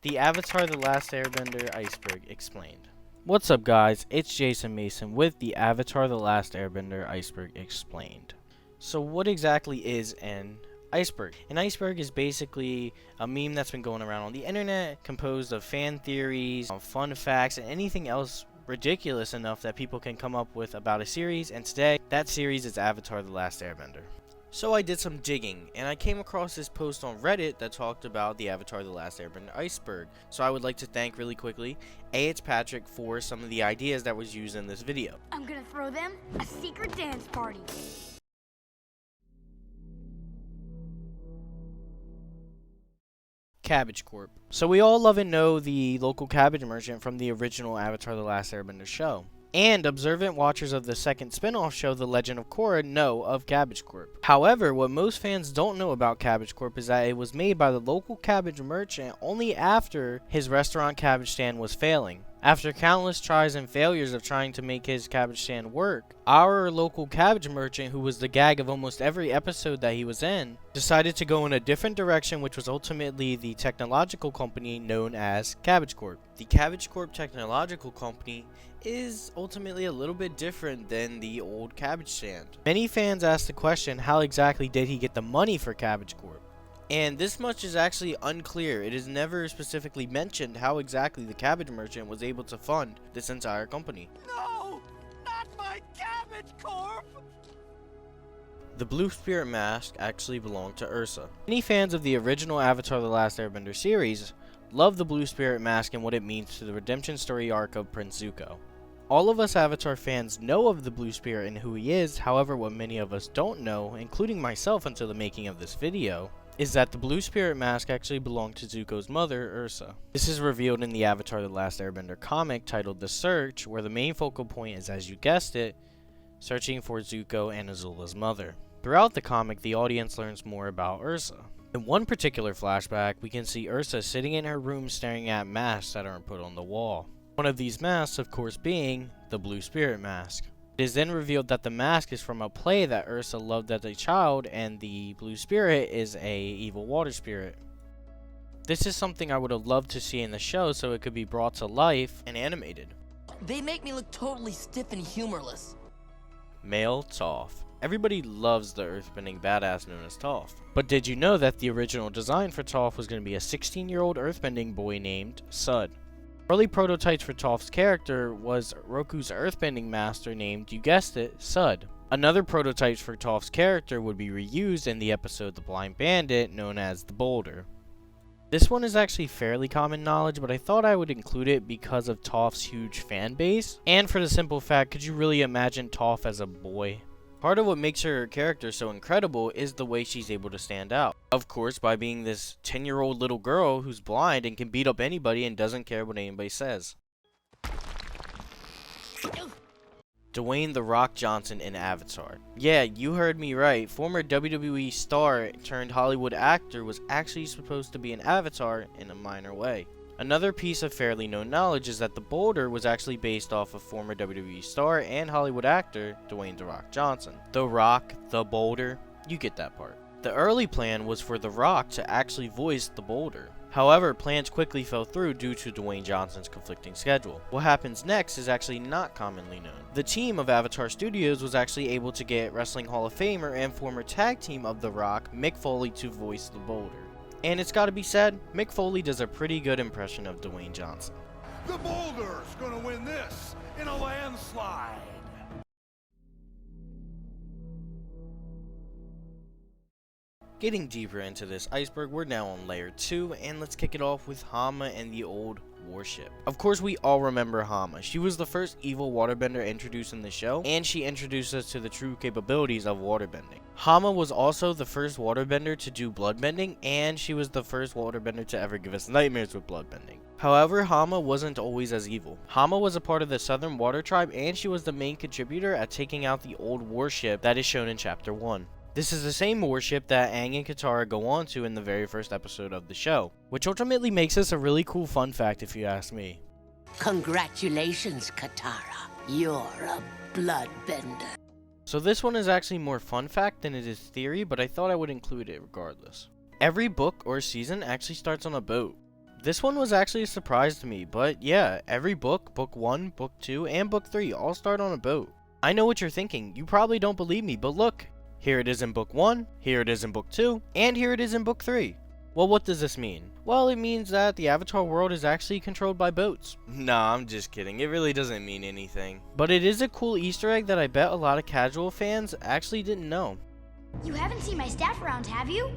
The Avatar The Last Airbender Iceberg Explained. What's up guys, it's Jason Mason with the Avatar The Last Airbender Iceberg Explained. So what exactly is an iceberg? An iceberg is basically a meme that's been going around on the internet, composed of fan theories, fun facts, and anything else ridiculous enough that people can come up with about a series, and today, that series is Avatar The Last Airbender. So I did some digging, and I came across this post on Reddit that talked about the Avatar The Last Airbender Iceberg. So I would like to thank really quickly It's Patrick for some of the ideas that was used in this video. I'm gonna throw them a secret dance party. Cabbage Corp. So we all love and know the local cabbage merchant from the original Avatar The Last Airbender show. And observant watchers of the second spin-off show, The Legend of Korra, know of Cabbage Corp. However, what most fans don't know about Cabbage Corp is that it was made by the local cabbage merchant only after his restaurant cabbage stand was failing. After countless tries and failures of trying to make his cabbage stand work, our local cabbage merchant, who was the gag of almost every episode that he was in, decided to go in a different direction, which was ultimately the technological company known as Cabbage Corp. The Cabbage Corp technological company is ultimately a little bit different than the old cabbage stand. Many fans ask the question, how exactly did he get the money for Cabbage Corp? And this much is actually unclear. It is never specifically mentioned how exactly the cabbage merchant was able to fund this entire company. No! Not my Cabbage Corp! The blue spirit mask actually belonged to Ursa. Many fans of the original Avatar The Last Airbender series love the blue spirit mask and what it means to the redemption story arc of Prince Zuko. All of us Avatar fans know of the blue spirit and who he is. However, what many of us don't know, including myself until the making of this video, is that the blue spirit mask actually belonged to Zuko's mother, Ursa. This is revealed in the Avatar The Last Airbender comic titled The Search, where the main focal point is, as you guessed it, searching for Zuko and Azula's mother. Throughout the comic, the audience learns more about Ursa. In one particular flashback, we can see Ursa sitting in her room staring at masks that are put on the wall. One of these masks, of course, being the blue spirit mask. It is then revealed that the mask is from a play that Ursa loved as a child, and the blue spirit is a evil water spirit. This is something I would have loved to see in the show so it could be brought to life and animated. They make me look totally stiff and humorless. Male Toph. Everybody loves the earthbending badass known as Toph. But did you know that the original design for Toph was going to be a 16-year-old earthbending boy named Sud? Early prototypes for Toph's character was Roku's earthbending master named, you guessed it, Sud. Another prototype for Toph's character would be reused in the episode The Blind Bandit, known as the Boulder. This one is actually fairly common knowledge, but I thought I would include it because of Toph's huge fan base, and for the simple fact, could you really imagine Toph as a boy? Part of what makes her character so incredible is the way she's able to stand out. Of course, by being this 10-year-old little girl who's blind and can beat up anybody and doesn't care what anybody says. Dwayne "The Rock" Johnson in Avatar. Yeah, you heard me right. Former WWE star turned Hollywood actor was actually supposed to be an Avatar in a minor way. Another piece of fairly known knowledge is that the boulder was actually based off of former WWE star and Hollywood actor Dwayne "The Rock" Johnson. The Rock, the boulder, you get that part. The early plan was for The Rock to actually voice the boulder. However, plans quickly fell through due to Dwayne Johnson's conflicting schedule. What happens next is actually not commonly known. The team of Avatar Studios was actually able to get Wrestling Hall of Famer and former tag team of The Rock, Mick Foley, to voice the boulder. And it's gotta be said, Mick Foley does a pretty good impression of Dwayne Johnson. The boulder's gonna win this in a landslide. Getting deeper into this iceberg, we're now on layer 2, and let's kick it off with Hama and the old warship. Of course, we all remember Hama. She was the first evil waterbender introduced in the show, and she introduced us to the true capabilities of waterbending. Hama was also the first waterbender to do bloodbending, and she was the first waterbender to ever give us nightmares with bloodbending. However, Hama wasn't always as evil. Hama was a part of the Southern Water Tribe, and she was the main contributor at taking out the old warship that is shown in Chapter 1. This is the same warship that Aang and Katara go on to in the very first episode of the show, which ultimately makes this a really cool fun fact if you ask me. Congratulations, Katara. You're a bloodbender. So this one is actually more fun fact than it is theory, but I thought I would include it regardless. Every book or season actually starts on a boat. This one was actually a surprise to me, but yeah, every book, book 1, book 2, and book 3 all start on a boat. I know what you're thinking, you probably don't believe me, but look, here it is in book 1, here it is in book 2, and here it is in book 3. Well, what does this mean? Well, it means that the Avatar world is actually controlled by boats. Nah, I'm just kidding, it really doesn't mean anything. But it is a cool Easter egg that I bet a lot of casual fans actually didn't know. You haven't seen my staff around, have you?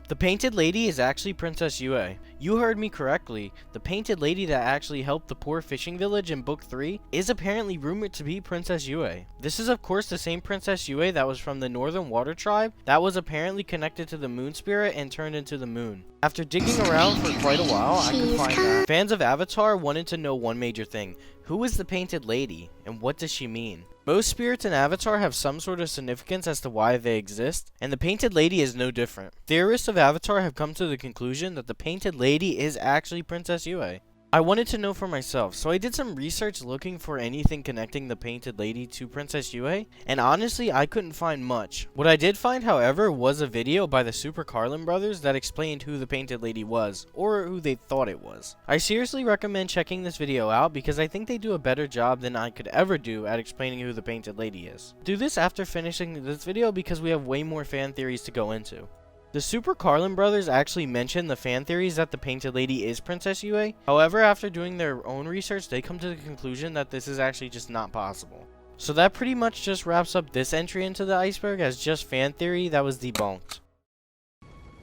The Painted Lady is actually Princess Yue. You heard me correctly. The Painted Lady that actually helped the poor fishing village in book 3 is apparently rumored to be Princess Yue. This is of course the same Princess Yue that was from the Northern Water Tribe that was apparently connected to the Moon Spirit and turned into the moon. After digging around for quite a while, I could find that. Fans of Avatar wanted to know one major thing. Who is the Painted Lady and what does she mean? Most spirits in Avatar have some sort of significance as to why they exist, and the Painted Lady is no different. Theorists of Avatar have come to the conclusion that the Painted Lady is actually Princess Yue. I wanted to know for myself, so I did some research looking for anything connecting the Painted Lady to Princess Yue, and honestly I couldn't find much. What I did find, however, was a video by the Super Carlin brothers that explained who the Painted Lady was, or who they thought it was. I seriously recommend checking this video out because I think they do a better job than I could ever do at explaining who the Painted Lady is. Do this after finishing this video because we have way more fan theories to go into. The Super Carlin brothers actually mentioned the fan theories that the Painted Lady is Princess Yue. However, after doing their own research, they come to the conclusion that this is actually just not possible. So that pretty much just wraps up this entry into the iceberg as just fan theory that was debunked.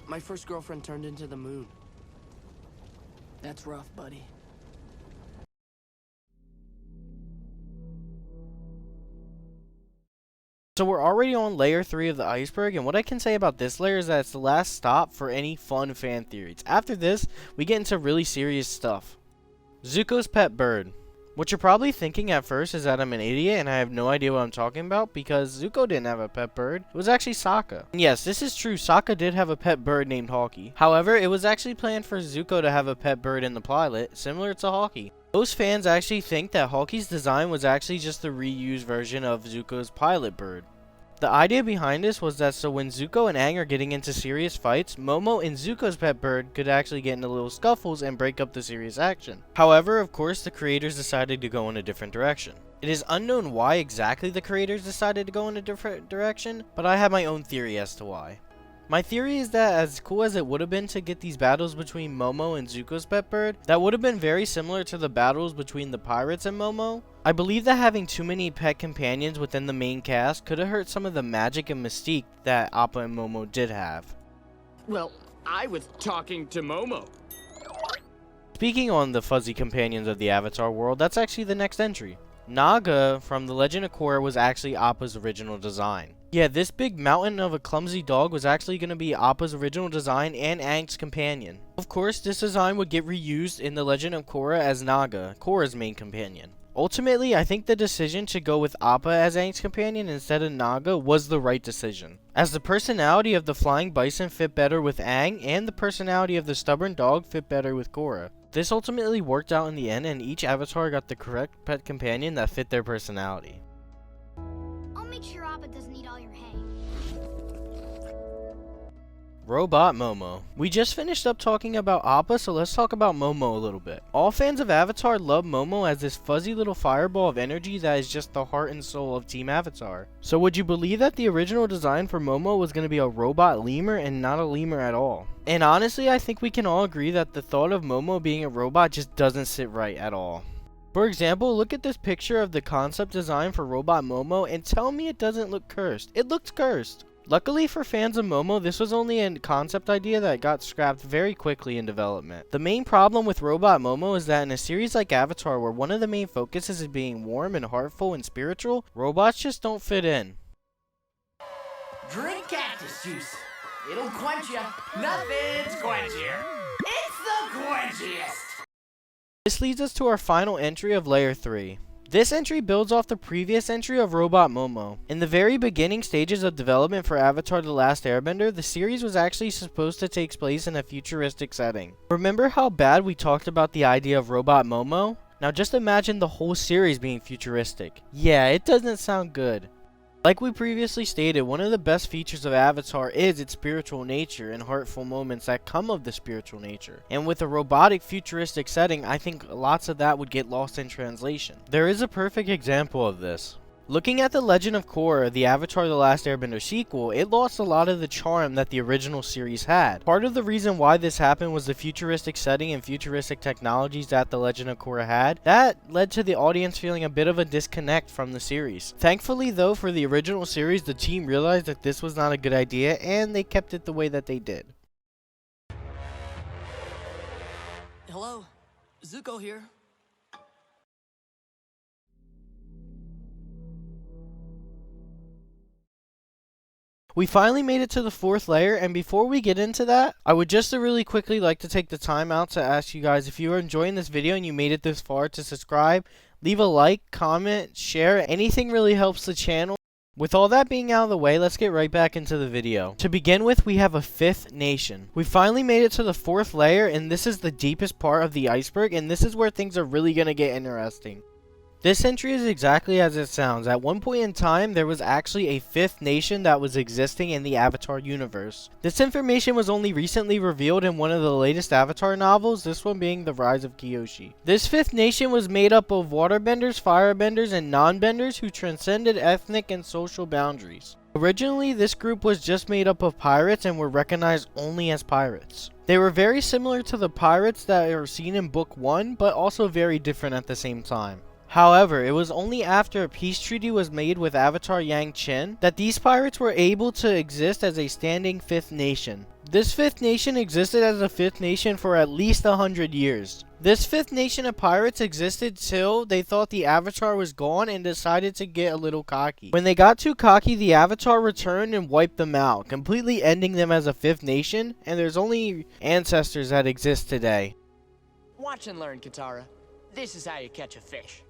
My first girlfriend turned into the moon. That's rough, buddy. So we're already on layer 3 of the iceberg, and what I can say about this layer is that it's the last stop for any fun fan theories. After this, we get into really serious stuff. Zuko's pet bird. What you're probably thinking at first is that I'm an idiot and I have no idea what I'm talking about because Zuko didn't have a pet bird. It was actually Sokka. And yes, this is true, Sokka did have a pet bird named Hawkeye. However, it was actually planned for Zuko to have a pet bird in the pilot, similar to Hawkeye. Most fans actually think that Hawkeye's design was actually just the reused version of Zuko's pilot bird. The idea behind this was that so when Zuko and Aang are getting into serious fights, Momo and Zuko's pet bird could actually get into little scuffles and break up the serious action. However, of course, the creators decided to go in a different direction. It is unknown why exactly the creators decided to go in a different direction, but I have my own theory as to why. My theory is that as cool as it would have been to get these battles between Momo and Zuko's pet bird, that would have been very similar to the battles between the pirates and Momo. I believe that having too many pet companions within the main cast could have hurt some of the magic and mystique that Appa and Momo did have. Well, I was talking to Momo. Speaking on the fuzzy companions of the Avatar world, that's actually the next entry. Naga from The Legend of Korra was actually Appa's original design. Yeah, this big mountain of a clumsy dog was actually going to be Appa's original design and Aang's companion. Of course, this design would get reused in The Legend of Korra as Naga, Korra's main companion. Ultimately, I think the decision to go with Appa as Aang's companion instead of Naga was the right decision, as the personality of the flying bison fit better with Aang and the personality of the stubborn dog fit better with Korra. This ultimately worked out in the end and each avatar got the correct pet companion that fit their personality. I'll make sure Appa doesn't eat all your hay. Robot Momo. We just finished up talking about Appa, so let's talk about Momo a little bit. All fans of Avatar love Momo as this fuzzy little fireball of energy that is just the heart and soul of Team Avatar. So would you believe that the original design for Momo was going to be a robot lemur and not a lemur at all? And honestly, I think we can all agree that the thought of Momo being a robot just doesn't sit right at all. For example, look at this picture of the concept design for Robot Momo and tell me it doesn't look cursed. It looks cursed. Luckily for fans of Momo, this was only a concept idea that got scrapped very quickly in development. The main problem with Robot Momo is that in a series like Avatar, where one of the main focuses is being warm and heartful and spiritual, robots just don't fit in. Drink cactus juice. It'll quench you. Nothing's quenchier. It's the quenchiest. This leads us to our final entry of Layer 3. This entry builds off the previous entry of Robot Momo. In the very beginning stages of development for Avatar The Last Airbender, the series was actually supposed to take place in a futuristic setting. Remember how bad we talked about the idea of Robot Momo? Now just imagine the whole series being futuristic. Yeah, it doesn't sound good. Like we previously stated, one of the best features of Avatar is its spiritual nature and heartful moments that come of the spiritual nature. And with a robotic futuristic setting, I think lots of that would get lost in translation. There is a perfect example of this. Looking at The Legend of Korra, the Avatar: The Last Airbender sequel, it lost a lot of the charm that the original series had. Part of the reason why this happened was the futuristic setting and futuristic technologies that The Legend of Korra had. That led to the audience feeling a bit of a disconnect from the series. Thankfully though, for the original series, the team realized that this was not a good idea and they kept it the way that they did. Hello, Zuko here. We finally made it to the 4th layer, and before we get into that, I would just really quickly like to take the time out to ask you guys, if you are enjoying this video and you made it this far, to subscribe, leave a like, comment, share. Anything really helps the channel. With all that being out of the way, let's get right back into the video. To begin with, we have a 5th nation. We finally made it to the 4th layer, and this is the deepest part of the iceberg, and this is where things are really going to get interesting. This entry is exactly as it sounds. At one point in time, there was actually a 5th nation that was existing in the Avatar universe. This information was only recently revealed in one of the latest Avatar novels, this one being The Rise of Kyoshi. This 5th nation was made up of waterbenders, firebenders, and non-benders who transcended ethnic and social boundaries. Originally, this group was just made up of pirates and were recognized only as pirates. They were very similar to the pirates that are seen in Book 1, but also very different at the same time. However, it was only after a peace treaty was made with Avatar Yang Chen that these pirates were able to exist as a standing 5th nation. This 5th nation existed as a 5th nation for at least 100 years. This 5th nation of pirates existed till they thought the Avatar was gone and decided to get a little cocky. When they got too cocky, the Avatar returned and wiped them out, completely ending them as a 5th nation, and there's only ancestors that exist today. Watch and learn, Katara. This is how you catch a fish.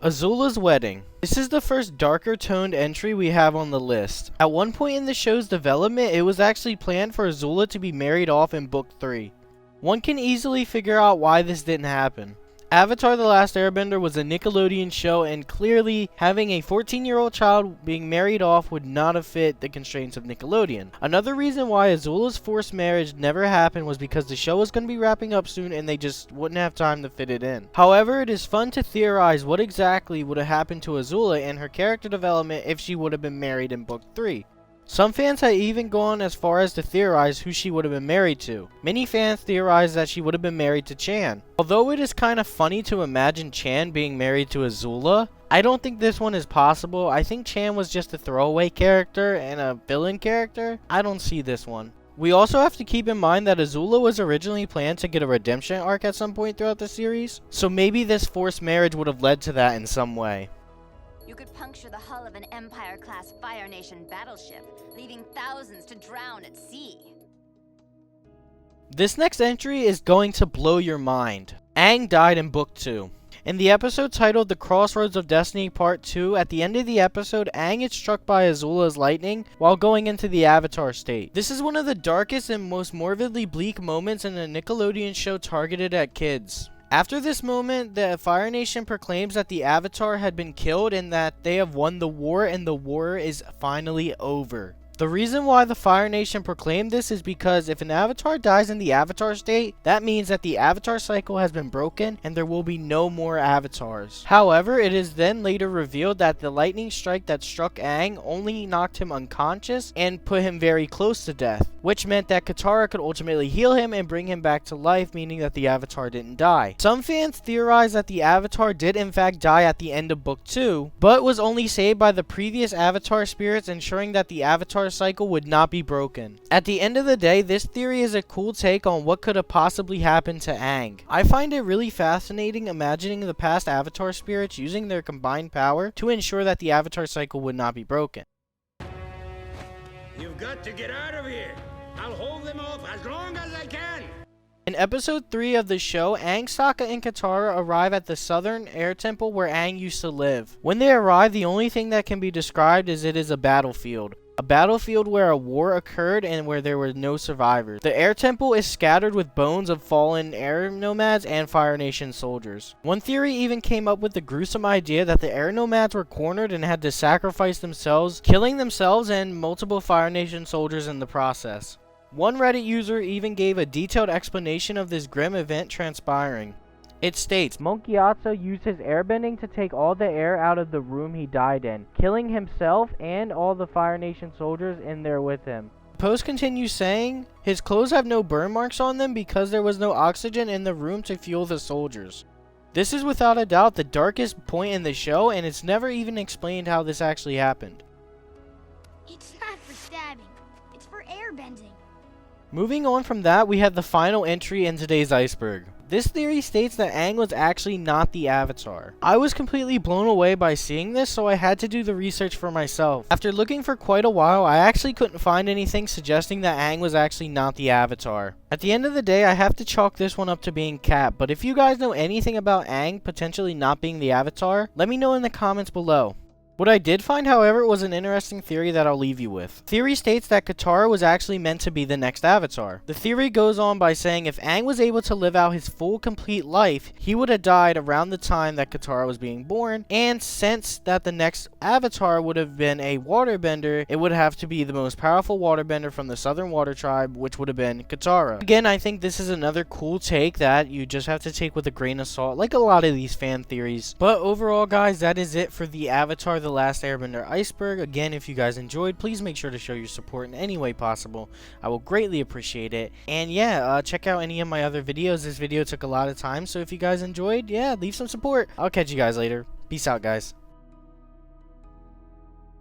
Azula's wedding. This is the first darker toned entry we have on the list. At one point in the show's development, it was actually planned for Azula to be married off in Book 3. One can easily figure out why this didn't happen. Avatar: The Last Airbender was a Nickelodeon show, and clearly having a 14-year-old child being married off would not have fit the constraints of Nickelodeon. Another reason why Azula's forced marriage never happened was because the show was going to be wrapping up soon and they just wouldn't have time to fit it in. However, it is fun to theorize what exactly would have happened to Azula and her character development if she would have been married in Book 3. Some fans have even gone as far as to theorize who she would have been married to. Many fans theorize that she would have been married to Chan. Although it is kind of funny to imagine Chan being married to Azula, I don't think this one is possible. I think Chan was just a throwaway character and a villain character. I don't see this one. We also have to keep in mind that Azula was originally planned to get a redemption arc at some point throughout the series, so maybe this forced marriage would have led to that in some way. You could puncture the hull of an Empire-class Fire Nation battleship, leaving thousands to drown at sea. This next entry is going to blow your mind. Aang died in Book 2. In the episode titled The Crossroads of Destiny Part 2, at the end of the episode, Aang is struck by Azula's lightning while going into the Avatar state. This is one of the darkest and most morbidly bleak moments in a Nickelodeon show targeted at kids. After this moment, the Fire Nation proclaims that the Avatar had been killed and that they have won the war and the war is finally over. The reason why the Fire Nation proclaimed this is because if an Avatar dies in the Avatar state, that means that the Avatar cycle has been broken and there will be no more Avatars. However, it is then later revealed that the lightning strike that struck Aang only knocked him unconscious and put him very close to death, which meant that Katara could ultimately heal him and bring him back to life, meaning that the Avatar didn't die. Some fans theorize that the Avatar did in fact die at the end of Book 2, but was only saved by the previous Avatar spirits ensuring that the Avatar cycle would not be broken. At the end of the day, this theory is a cool take on what could have possibly happened to Aang. I find it really fascinating imagining the past Avatar spirits using their combined power to ensure that the Avatar cycle would not be broken. You've got to get out of here. I'll hold them off as long as I can. In episode 3 of the show, Aang, Sokka, and Katara arrive at the southern air temple where Aang used to live. When they arrive, the only thing that can be described is it is a battlefield. a battlefield where a war occurred and where there were no survivors. The air temple is scattered with bones of fallen air nomads and Fire Nation soldiers. One theory even came up with the gruesome idea that the air nomads were cornered and had to sacrifice themselves, killing themselves and multiple Fire Nation soldiers in the process. One Reddit user even gave a detailed explanation of this grim event transpiring. It states, Monkiatsu used his airbending to take all the air out of the room he died in, killing himself and all the Fire Nation soldiers in there with him. The post continues saying, his clothes have no burn marks on them because there was no oxygen in the room to fuel the soldiers. This is without a doubt the darkest point in the show, and it's never even explained how this actually happened. It's not for stabbing. It's for airbending. Moving on from that, we have the final entry in today's iceberg. This theory states that Aang was actually not the Avatar. I was completely blown away by seeing this, so I had to do the research for myself. After looking for quite a while, I actually couldn't find anything suggesting that Aang was actually not the Avatar. At the end of the day, I have to chalk this one up to being cap, but if you guys know anything about Aang potentially not being the Avatar, let me know in the comments below. What I did find, however, was an interesting theory that I'll leave you with. Theory states that Katara was actually meant to be the next Avatar. The theory goes on by saying if Aang was able to live out his full, complete life, he would have died around the time that Katara was being born, and since that the next Avatar would have been a waterbender, it would have to be the most powerful waterbender from the Southern Water Tribe, which would have been Katara. Again, I think this is another cool take that you just have to take with a grain of salt, like a lot of these fan theories. But overall, guys, that is it for the Avatar The Last Airbender Iceberg. Again, if you guys enjoyed, please make sure to show your support in any way possible. I will greatly appreciate it. And yeah, check out any of my other videos. This video took a lot of time, so if you guys enjoyed, yeah, leave some support. I'll catch you guys later. Peace out, guys.